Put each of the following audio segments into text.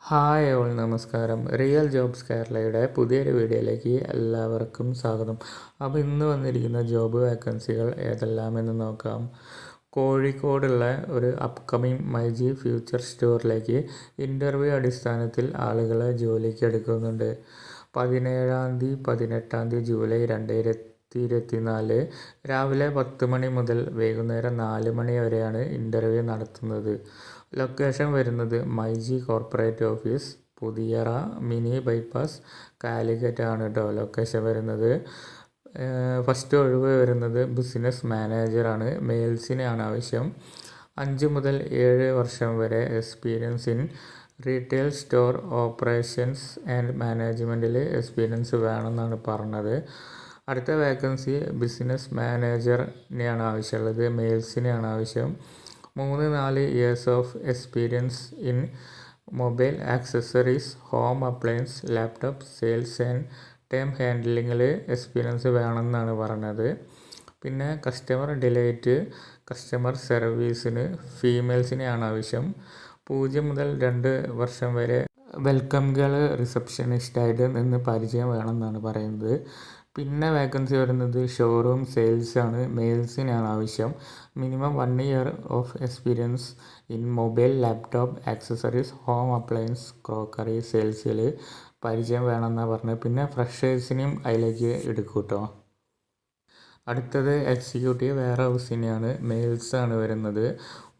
Hi all നമസ്കാരം. Real jobs കേരളയുടെ പുതിയൊരു വീഡിയോയിലേക്ക് എല്ലാവർക്കും സ്വാഗതം. അപ്പോൾ ഇന്ന് വന്നിരിക്കുന്ന ജോബ് വേക്കൻസികൾ ഏതെല്ലാമെന്ന് നോക്കാം. കോഴിക്കോടുള്ള ഒരു അപ്കമിങ് മൈജി ഫ്യൂച്ചർ സ്റ്റോറിലേക്ക് ഇൻ്റർവ്യൂ അടിസ്ഥാനത്തിൽ ആളുകളെ ജോലിക്ക് എടുക്കുന്നുണ്ട്. 17 തീയതി 18 ജൂലൈ 2024 രാവിലെ 10 മണി മുതൽ വൈകുന്നേരം 4 മണി വരെയാണ് ഇൻ്റർവ്യൂ നടത്തുന്നത്. ലൊക്കേഷൻ വരുന്നത് myG corporate office, Puthiyara, mini bypass, Calicut ആണ് കേട്ടോ ലൊക്കേഷൻ വരുന്നത്. ഫസ്റ്റ് ഒഴിവ് വരുന്നത് ബിസിനസ് മാനേജറാണ്. മെയിൽസിനാണ് ആവശ്യം. 5 മുതൽ 7 വർഷം വരെ experience in retail store operations and മാനേജ്മെൻറ്റിൽ എക്സ്പീരിയൻസ് വേണമെന്നാണ് പറഞ്ഞത്. അടുത്ത വേക്കൻസി ബിസിനസ് മാനേജറിനെയാണ് ആവശ്യമുള്ളത്. മെയിൽസിനെയാണ് ആവശ്യം. 3-4 years of experience in mobile accessories, home appliance, laptop sales and time ഹാൻഡ്ലിങ്ങിൽ എക്സ്പീരിയൻസ് വേണമെന്നാണ് പറഞ്ഞത്. പിന്നെ കസ്റ്റമർ ഡിലൈറ്റ്, കസ്റ്റമർ സർവീസിന് ഫീമെയിൽസിനെയാണ് ആവശ്യം. 0 മുതൽ 2 വർഷം വരെ വെൽക്കം ഗേൾ റിസപ്ഷനിസ്റ്റായിട്ട് നിന്ന് പരിചയം വേണമെന്നാണ് പറയുന്നത്. പിന്നെ വേക്കൻസി വരുന്നത് ഷോറൂം സെയിൽസ് ആണ്. മെയിൽസിനാണ് ആവശ്യം. Minimum 1 year of experience in mobile, laptop, accessories, home appliance, crockery സെയിൽസിൽ പരിചയം വേണമെന്നാണ് പറഞ്ഞത്. പിന്നെ ഫ്രഷേഴ്സിനെയും അതിലേക്ക് എടുക്കും കേട്ടോ. അടുത്തത് എക്സിക്യൂട്ടീവ് വെയർ ഹൗസിനെയാണ്. മെയിൽസാണ് വരുന്നത്.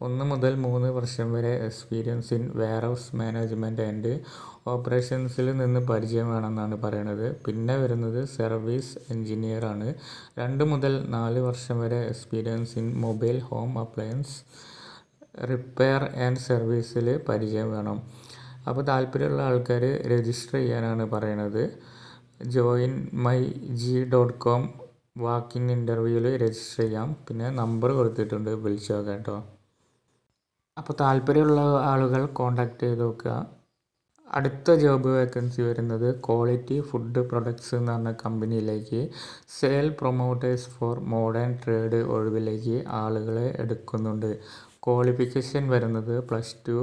1 മുതൽ 3 വർഷം വരെ experience in warehouse management and ഓപ്പറേഷൻസിൽ നിന്ന് പരിചയം വേണമെന്നാണ് പറയുന്നത്. പിന്നെ വരുന്നത് സർവീസ് എഞ്ചിനീയർ ആണ്. 2 മുതൽ 4 വർഷം വരെ experience in mobile, home appliance, repair and സർവീസിൽ പരിചയം വേണം. അപ്പോൾ താല്പര്യമുള്ള ആൾക്കാർ രജിസ്റ്റർ ചെയ്യാനാണ് പറയണത്. joinmyg.com വാക്കിൻ ഇൻ്റർവ്യൂവിൽ രജിസ്റ്റർ ചെയ്യാം. പിന്നെ നമ്പർ കൊടുത്തിട്ടുണ്ട്, വിളിച്ചു നോക്കാം കേട്ടോ. അപ്പോൾ താല്പര്യമുള്ള ആളുകൾ കോൺടാക്ട് ചെയ്ത് നോക്കുക. അടുത്ത ജോബ് വേക്കൻസി വരുന്നത് ക്വാളിറ്റി ഫുഡ് പ്രൊഡക്ട്സ് എന്ന് പറഞ്ഞ കമ്പനിയിലേക്ക് sale promoters for modern trade ഒഴിവിലേക്ക് ആളുകളെ എടുക്കുന്നുണ്ട്. ക്വാളിഫിക്കേഷൻ വരുന്നത് +2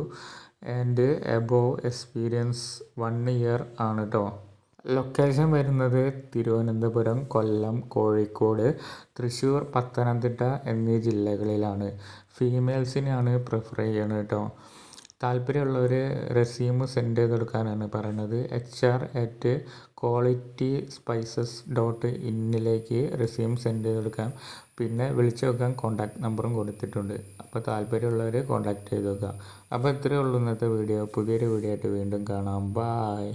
ആൻഡ് എബോവ് എക്സ്പീരിയൻസ് 1 ഇയർ ആണ് കേട്ടോ. ലൊക്കേഷൻ വരുന്നത് തിരുവനന്തപുരം, കൊല്ലം, കോഴിക്കോട്, തൃശ്ശൂർ, പത്തനംതിട്ട എന്നീ ജില്ലകളിലാണ്. ഫീമെയിൽസിനെയാണ് പ്രിഫർ ചെയ്യണത് കേട്ടോ. താല്പര്യമുള്ളവർ റെസ്യൂം സെൻഡ് ചെയ്ത് കൊടുക്കാനാണ് പറയുന്നത്. HR@qualityspices.in റെസ്യൂം സെൻഡ് ചെയ്ത് കൊടുക്കാം. പിന്നെ വിളിച്ചു നോക്കാൻ കോൺടാക്ട് നമ്പറും കൊടുത്തിട്ടുണ്ട്. അപ്പോൾ താല്പര്യമുള്ളവർ കോൺടാക്ട് ചെയ്ത് നോക്കാം. അപ്പോൾ ഇത്രയേ ഉള്ളൂ ഇന്നത്തെ വീഡിയോ. പുതിയൊരു വീഡിയോ ആയിട്ട് വീണ്ടും കാണാം. ബായ്.